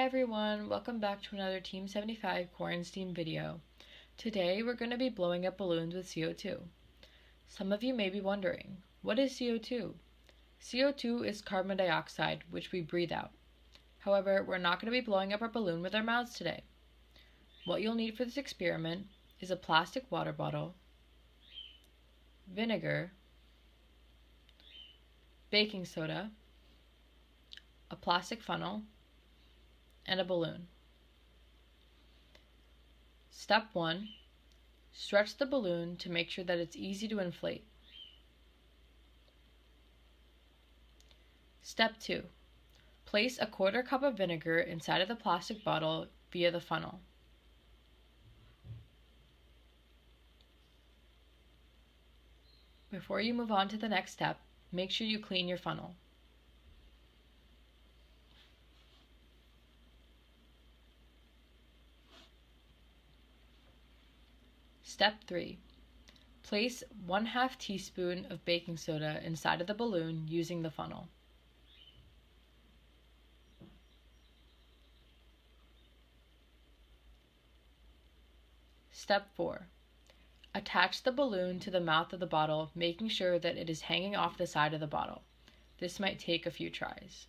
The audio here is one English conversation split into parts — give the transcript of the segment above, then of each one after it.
everyone, welcome back to another Team 75 quarantine video. Today we're going to be blowing up balloons with CO2. Some of you may be wondering, what is CO2? CO2 is carbon dioxide, which we breathe out. However, we're not going to be blowing up our balloon with our mouths today. What you'll need for this experiment is a plastic water bottle, vinegar, baking soda, a plastic funnel, and a balloon. Step 1. Stretch the balloon to make sure that it's easy to inflate. Step 2. Place a 1/4 cup of vinegar inside of the plastic bottle via the funnel. Before you move on to the next step, make sure you clean your funnel. Step 3. Place 1/2 teaspoon of baking soda inside of the balloon using the funnel. Step 4. Attach the balloon to the mouth of the bottle, making sure that it is hanging off the side of the bottle. This might take a few tries.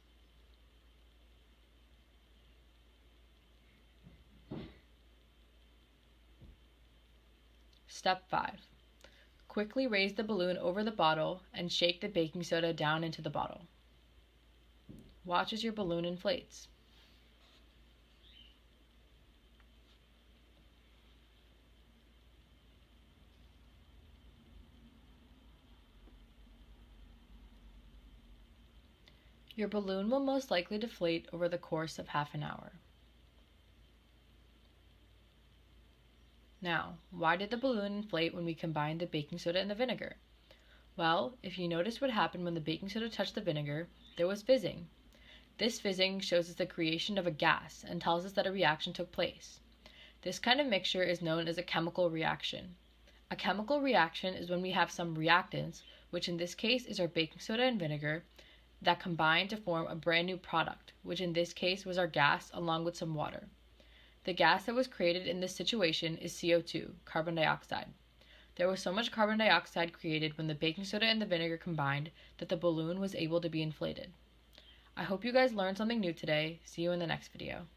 Step 5. Quickly raise the balloon over the bottle and shake the baking soda down into the bottle. Watch as your balloon inflates. Your balloon will most likely deflate over the course of half an hour. Now, why did the balloon inflate when we combined the baking soda and the vinegar? Well, if you notice what happened when the baking soda touched the vinegar, there was fizzing. This fizzing shows us the creation of a gas and tells us that a reaction took place. This kind of mixture is known as a chemical reaction. A chemical reaction is when we have some reactants, which in this case is our baking soda and vinegar, that combine to form a brand new product, which in this case was our gas along with some water. The gas that was created in this situation is CO2, carbon dioxide. There was so much carbon dioxide created when the baking soda and the vinegar combined that the balloon was able to be inflated. I hope you guys learned something new today. See you in the next video.